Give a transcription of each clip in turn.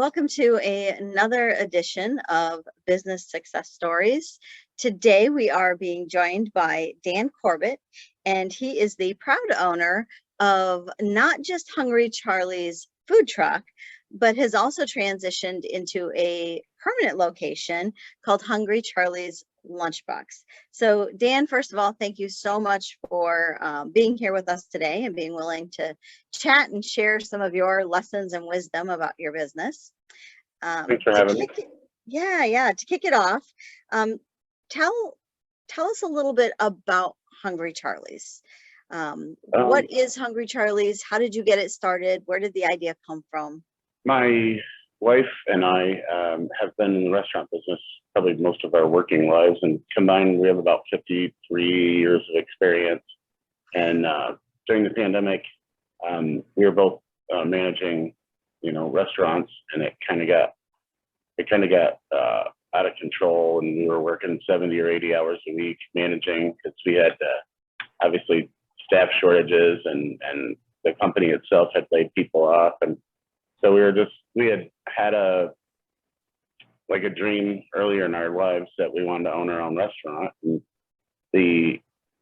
Welcome to another edition of Business Success Stories. Today we are being joined by Dan Corbett, and he is the proud owner of not just Hungry Charlie's food truck, but has also transitioned into a permanent location called Hungry Charlie's Lunchbox. So Dan, first of all, thank you so much for being here with us today and being willing to chat and share some of your lessons and wisdom about your business. Thanks for having me. To kick it off, tell us a little bit about Hungry Charlie's. What is Hungry Charlie's? How did you get it started? Where did the idea come from? My wife and I have been in the restaurant business probably most of our working lives, and combined we have about 53 years of experience. And during the pandemic, we were both managing, restaurants, and it kind of got out of control, and we were working 70 or 80 hours a week managing, because we had obviously staff shortages, and the company itself had laid people off. And so we had a dream earlier in our lives that we wanted to own our own restaurant. And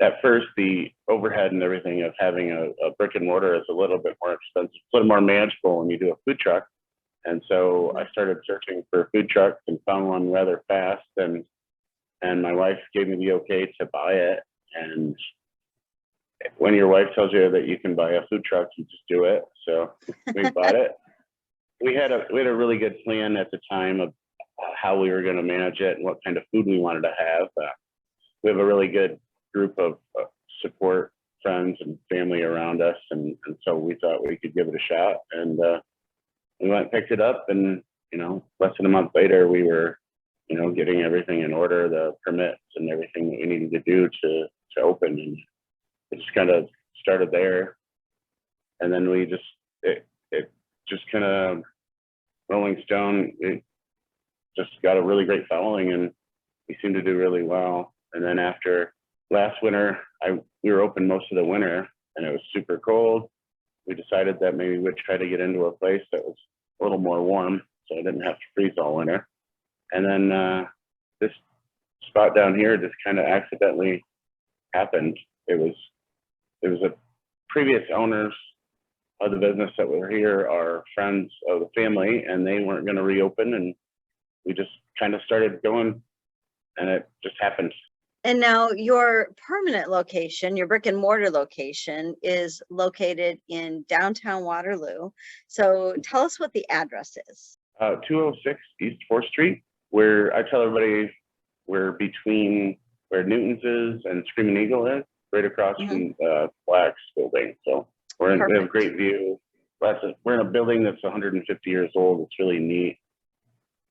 at first the overhead and everything of having a brick and mortar is a little bit more expensive, a little more manageable when you do a food truck. And so I started searching for food trucks and found one rather fast, and my wife gave me the okay to buy it. And when your wife tells you that you can buy a food truck, you just do it. So we bought it. We had a really good plan at the time of how we were going to manage it and what kind of food we wanted to have. We have a really good group of support friends and family around us, and so we thought we could give it a shot. And we went and picked it up, and less than a month later, we were getting everything in order, the permits and everything that we needed to do to open. And it just kind of started there, and then it just kind of Rolling Stone, it just got a really great following, and we seemed to do really well. And then after last winter, we were open most of the winter, and it was super cold. We decided that maybe we'd try to get into a place that was a little more warm, so I didn't have to freeze all winter. And then this spot down here just kind of accidentally happened. It was a previous owners of the business that were here are friends of the family, and they weren't going to reopen, and we just kind of started going, and it just happened. And now your permanent location, your brick and mortar location, is located in downtown Waterloo. So tell us what the address is. 206 East 4th Street, where I tell everybody we're between where Newton's is and Screaming Eagle is, right across from Black's building. So we have a great view. We're in a building that's 150 years old. It's really neat.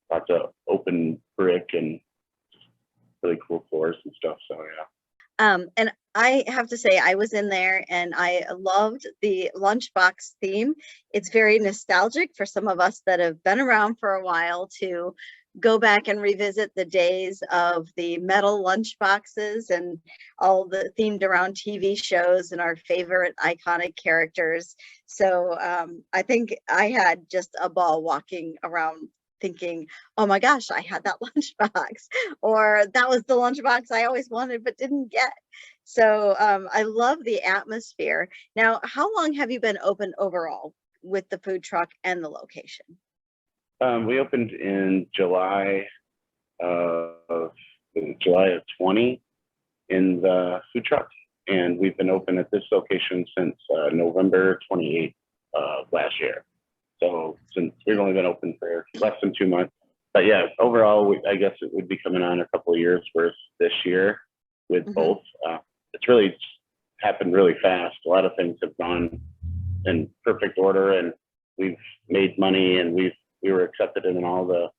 Lots of open brick and really cool floors and stuff. So yeah. And I have to say, I was in there and I loved the Lunchbox theme. It's very nostalgic for some of us that have been around for a while to go back and revisit the days of the metal lunch boxes and all the themed around TV shows and our favorite iconic characters. So I think I had just a ball walking around thinking, oh my gosh, I had that lunchbox, or that was the lunchbox I always wanted but didn't get. So I love the atmosphere. Now, how long have you been open overall with the food truck and the location? We opened in July of 20 in the food truck, and we've been open at this location since November 28th last year. So since we've only been open for less than 2 months, but yeah, overall, I guess it would be coming on a couple of years worth this year with both. It's really happened really fast. A lot of things have gone in perfect order, and we've made money, and we were accepted in all the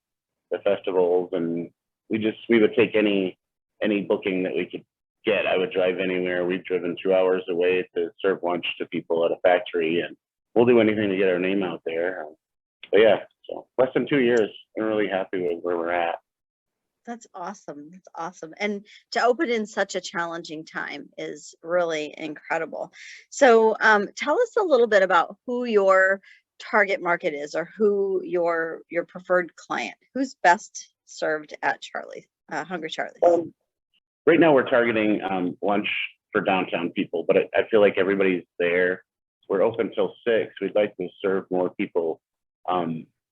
festivals, and we would take any booking that we could get. I would drive anywhere. We've driven 2 hours away to serve lunch to people at a factory, and we'll do anything to get our name out there. But yeah, so less than 2 years. I'm really happy with where we're at. That's awesome. That's awesome. And to open in such a challenging time is really incredible. So tell us a little bit about who your target market is, or who your preferred client, who's best served at Charlie, Hungry Charlie's? Right now we're targeting lunch for downtown people, but I feel like everybody's there. We're open till 6. We'd like to serve more people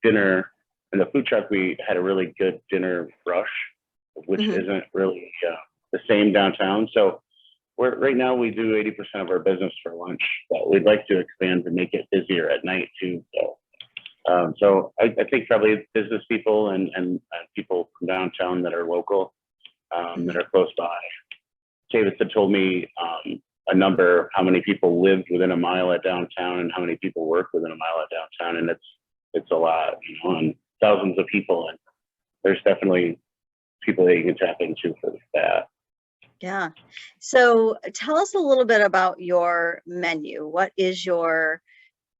dinner. In the food truck, we had a really good dinner rush, which isn't really the same downtown. So right now we do 80% of our business for lunch, but we'd like to expand to make it busier at night too. So I think probably business people and people from downtown that are local, that are close by. Davis had told me a number of how many people lived within a mile at downtown and how many people work within a mile at downtown, and it's a lot, and thousands of people, and there's definitely people that you can tap into for that. Yeah. So tell us a little bit about your menu. What is your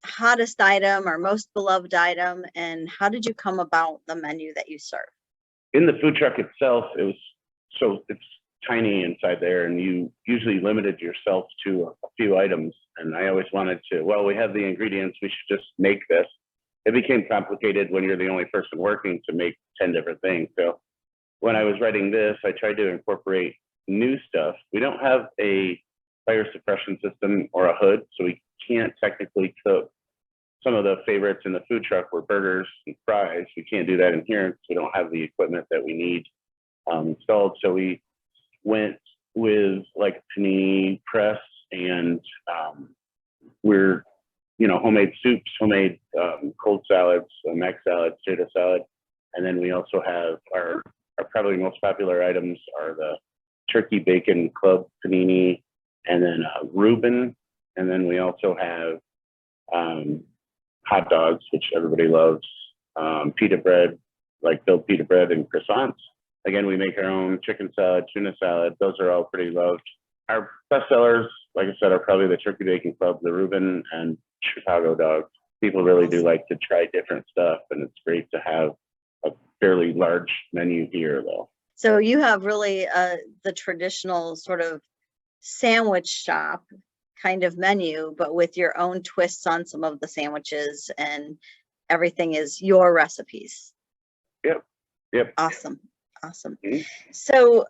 hottest item or most beloved item, and how did you come about the menu that you serve? In the food truck itself, it's tiny inside there, and you usually limited yourself to a few items. And I always wanted to, well, we have the ingredients, we should just make this. It became complicated when you're the only person working to make 10 different things. So when I was writing this, I tried to incorporate new stuff. We don't have a fire suppression system or a hood, so we can't technically cook. Some of the favorites in the food truck were burgers and fries. We can't do that in here because we don't have the equipment that we need installed. So we went with like panini press, and we're homemade soups, homemade cold salads, mac salad, potato salad, and then we also have our probably most popular items are the turkey bacon club panini, and then Reuben, and then we also have hot dogs, which everybody loves, pita bread, like built pita bread and croissants. Again, we make our own chicken salad, tuna salad. Those are all pretty loved. Our best sellers, like I said, are probably the turkey bacon club, the Reuben, and Chicago dogs. People really do like to try different stuff, and it's great to have a fairly large menu here, though. So you have really the traditional sort of sandwich shop kind of menu, but with your own twists on some of the sandwiches, and everything is your recipes. Yep. Awesome. So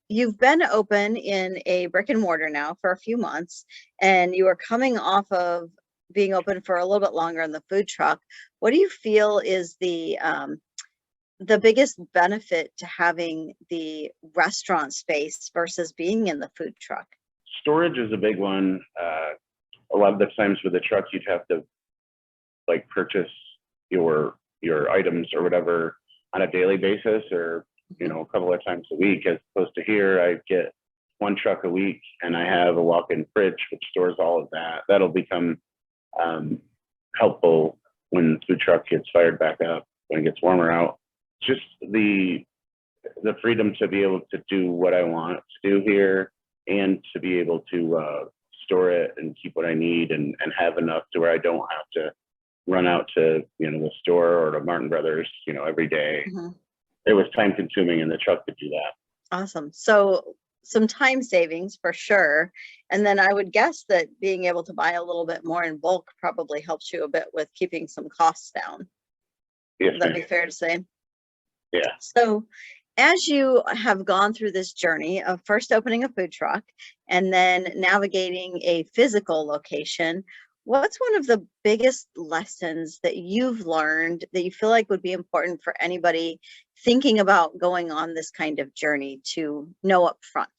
you've been open in a brick and mortar now for a few months, and you are coming off of being open for a little bit longer in the food truck. What do you feel is the biggest benefit to having the restaurant space versus being in the food truck? Storage is a big one. A lot of the times with the truck, you'd have to like purchase your items or whatever on a daily basis, or a couple of times a week, as opposed to here, I get one truck a week and I have a walk-in fridge which stores all of that. That'll become helpful when the food truck gets fired back up, when it gets warmer out. Just the freedom to be able to do what I want to do here, and to be able to store it and keep what I need, and have enough to where I don't have to run out to the store or to Martin Brothers every day. It was time consuming, and the truck could do that. Awesome. So some time savings for sure. And then I would guess that being able to buy a little bit more in bulk probably helps you a bit with keeping some costs down. Yes, Would that be fair to say? Yeah. So as you have gone through this journey of first opening a food truck and then navigating a physical location, what's one of the biggest lessons that you've learned that you feel like would be important for anybody thinking about going on this kind of journey to know up front?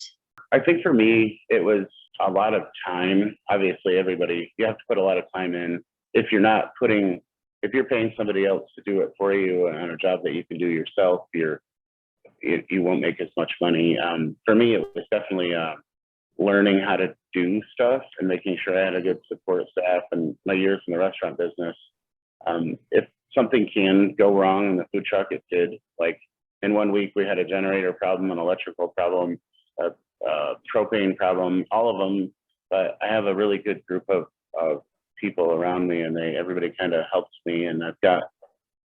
I think for me, it was a lot of time. Obviously, you have to put a lot of time in. If you're paying somebody else to do it for you on a job that you can do yourself, you won't make as much money. For me, it was definitely learning how to do stuff and making sure I had a good support staff. And my years in the restaurant business, if something can go wrong in the food truck, it did. Like in 1 week, we had a generator problem, an electrical problem, a propane problem, all of them. But I have a really good group of people around me, and everybody kind of helps me, and I've got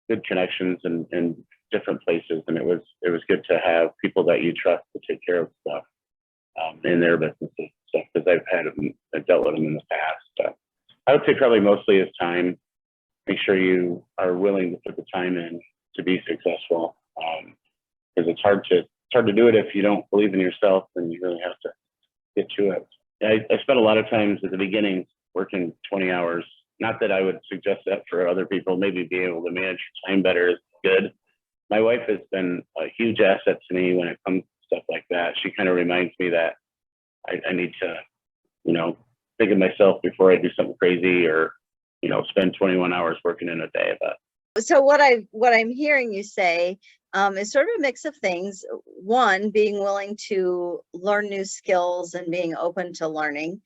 good connections in different places, and it was good to have people that you trust to take care of stuff in their businesses and stuff, because I've dealt with them in the past. I would say probably mostly is time. make sure you are willing to put the time in to be successful. Because it's hard to do it if you don't believe in yourself, and you really have to get to it. I spent a lot of times at the beginning working 20 hours. Not that I would suggest that for other people. Maybe being able to manage your time better is good. My wife has been a huge asset to me when it comes to stuff like that. She kind of reminds me that I need to, think of myself before I do something crazy or, spend 21 hours working in a day. But so what I'm hearing you say is sort of a mix of things. One, being willing to learn new skills and being open to learning.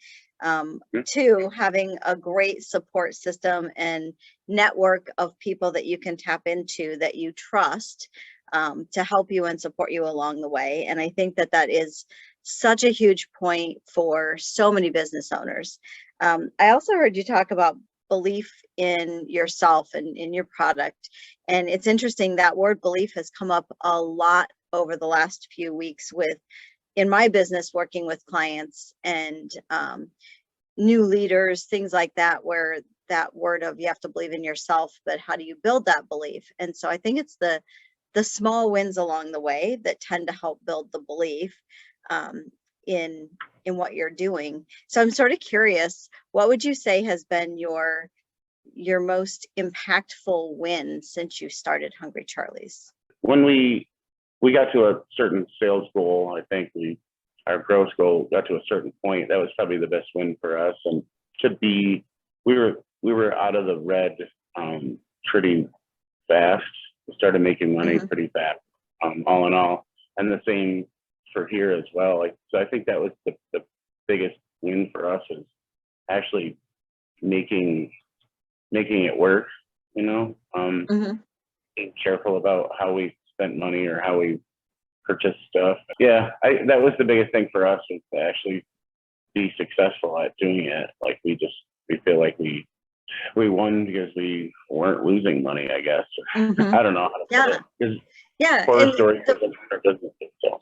Two, having a great support system and network of people that you can tap into that you trust to help you and support you along the way. And I think that is such a huge point for so many business owners. I also heard you talk about belief in yourself and in your product. And it's interesting that word belief has come up a lot over the last few weeks in my business, working with clients and new leaders, things like that, where that word of you have to believe in yourself, but how do you build that belief? And so I think it's the small wins along the way that tend to help build the belief in what you're doing. So I'm sort of curious, what would you say has been your most impactful win since you started Hungry Charlie's? when we got to a certain sales goal, I think our growth goal got to a certain point. That was probably the best win for us. And we were out of the red pretty fast. We started making money pretty fast, all in all. And the same for here as well. So I think that was the biggest win for us, is actually making it work, being careful about how we spent money or how we purchased stuff. Yeah, that was the biggest thing for us, was to actually be successful at doing it. Like we feel like we won because we weren't losing money, I guess. I don't know how to put it. Yeah. Horror stories for businesses. So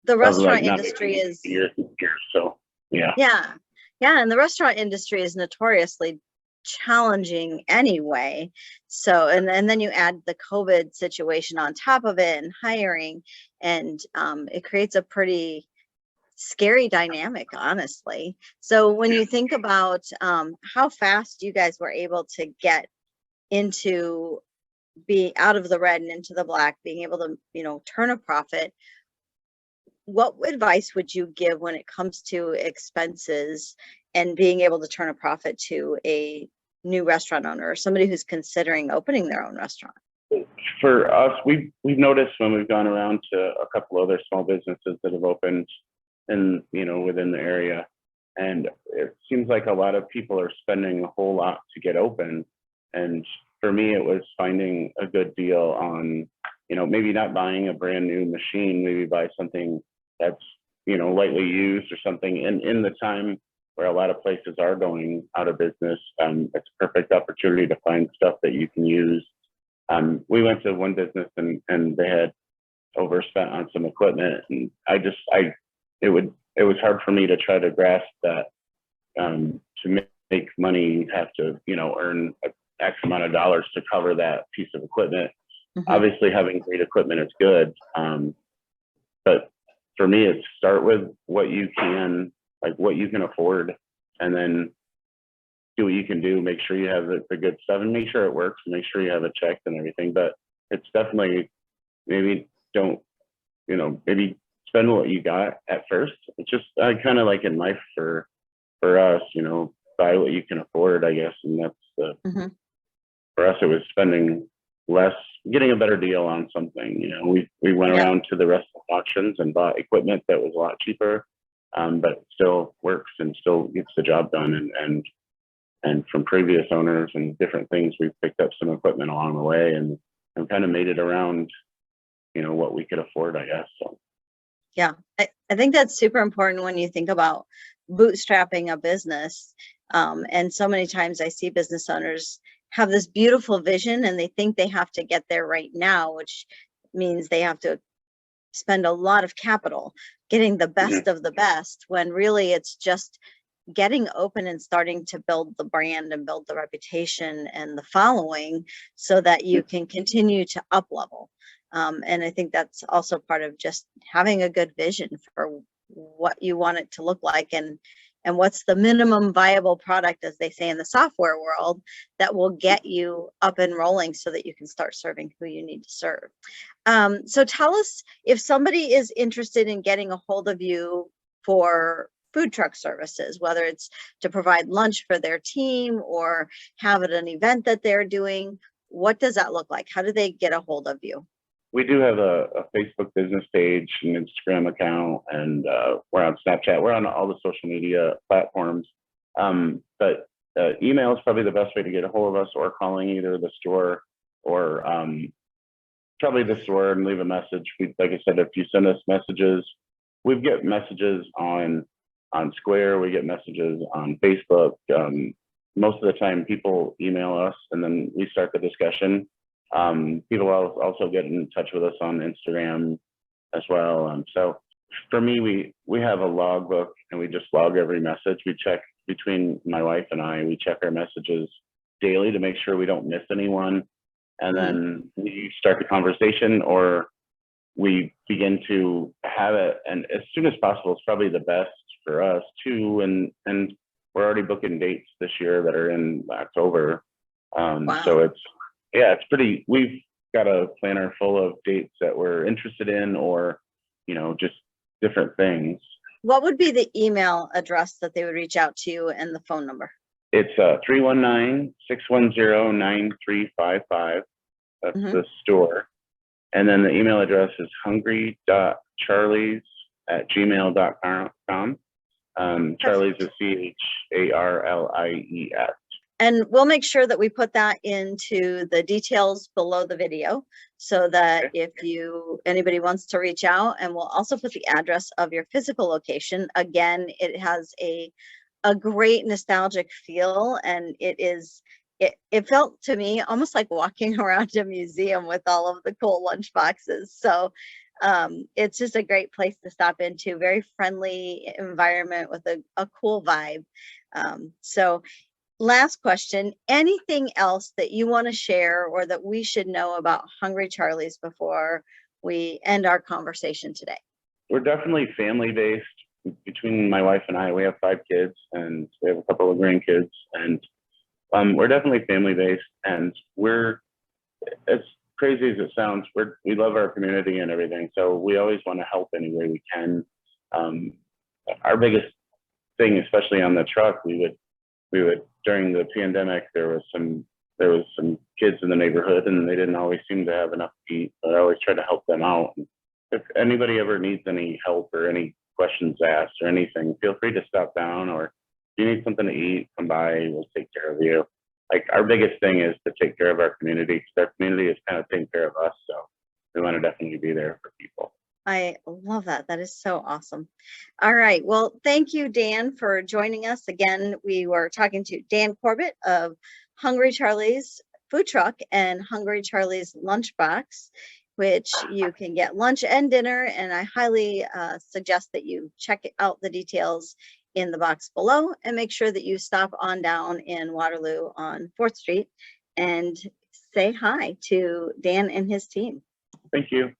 the restaurant industry is years. So yeah. And the restaurant industry is notoriously challenging anyway. So and then you add the COVID situation on top of it, and hiring, and it creates a pretty scary dynamic, honestly. So when you think about how fast you guys were able to get into being out of the red and into the black, being able to turn a profit, what advice would you give when it comes to expenses and being able to turn a profit to a new restaurant owner or somebody who's considering opening their own restaurant? For us, we've noticed when we've gone around to a couple other small businesses that have opened within the area, and it seems like a lot of people are spending a whole lot to get open. And for me, it was finding a good deal on, maybe not buying a brand new machine, maybe buy something that's, lightly used or something. And in the time where a lot of places are going out of business, it's a perfect opportunity to find stuff that you can use. We went to one business and they had overspent on some equipment, and it was hard for me to try to grasp that. To make money, you have to, earn X amount of dollars to cover that piece of equipment. Obviously, having great equipment is good, but for me, it's start with what you can afford, and then do what you can do. Make sure you have the good stuff, and make sure it works, and make sure you have it checked and everything. But it's definitely, maybe don't, maybe spend what you got at first. It's just kind of like in life for us, buy what you can afford, I guess. And that's for us, it was spending less, getting a better deal on something. We went around to the restaurant auctions and bought equipment that was a lot cheaper, but still works and still gets the job done. And from previous owners and different things, we've picked up some equipment along the way and kind of made it around, what we could afford, I guess. So. Yeah, I think that's super important when you think about bootstrapping a business. And so many times I see business owners have this beautiful vision and they think they have to get there right now, which means they have to spend a lot of capital getting the best of the best, when really it's just getting open and starting to build the brand and build the reputation and the following so that you can continue to up level. And I think that's also part of just having a good vision for what you want it to look like, and what's the minimum viable product, as they say in the software world, that will get you up and rolling so that you can start serving who you need to serve. So tell us, if somebody is interested in getting a hold of you for food truck services, whether it's to provide lunch for their team or have at an event that they're doing, what does that look like? How do they get a hold of you? We do have a Facebook business page, an Instagram account, and we're on Snapchat. We're on all the social media platforms. But email is probably the best way to get a hold of us, or calling either the store or probably the store and leave a message. Like I said, if you send us messages, we get messages on Square, we get messages on Facebook. Most of the time people email us and then we start the discussion. People also get in touch with us on Instagram as well. So for me, we have a logbook and we just log every message. We check, between my wife and I, we check our messages daily to make sure we don't miss anyone. And then we start the conversation, or we begin to have it. And as soon as possible, it's probably the best for us too. And we're already booking dates this year that are in October. Wow. So it's pretty, we've got a planner full of dates that we're interested in, or, just different things. What would be the email address that they would reach out to you, and the phone number? It's 319-610-9355. That's the store. And then the email address is hungry.charlies@gmail.com. Charlies is CHARLIES. And we'll make sure that we put that into the details below the video, so that if anybody wants to reach out, and we'll also put the address of your physical location. Again, it has a great nostalgic feel, and it felt to me almost like walking around a museum with all of the cool lunch boxes. So it's just a great place to stop into. Very friendly environment with a cool vibe. So last question, anything else that you want to share or that we should know about Hungry Charlie's before we end our conversation today? We're definitely family-based. Between my wife and I, we have 5 kids, and we have a couple of grandkids, and we're definitely family-based, and we're, as crazy as it sounds, we love our community and everything, so we always want to help any way we can. Our biggest thing, especially on the truck, we would during the pandemic, there was some kids in the neighborhood, and they didn't always seem to have enough to eat, but I always try to help them out. If anybody ever needs any help or any questions asked or anything, feel free to stop down, or if you need something to eat, come by, we'll take care of you. Like, our biggest thing is to take care of our community, because our community is kind of taking care of us, so we want to definitely be there for people. I love that. That is so awesome. All right. Well, thank you, Dan, for joining us. Again, we were talking to Dan Corbett of Hungry Charlie's Food Truck and Hungry Charlie's Lunchbox, which you can get lunch and dinner. And I highly suggest that you check out the details in the box below, and make sure that you stop on down in Waterloo on 4th Street and say hi to Dan and his team. Thank you.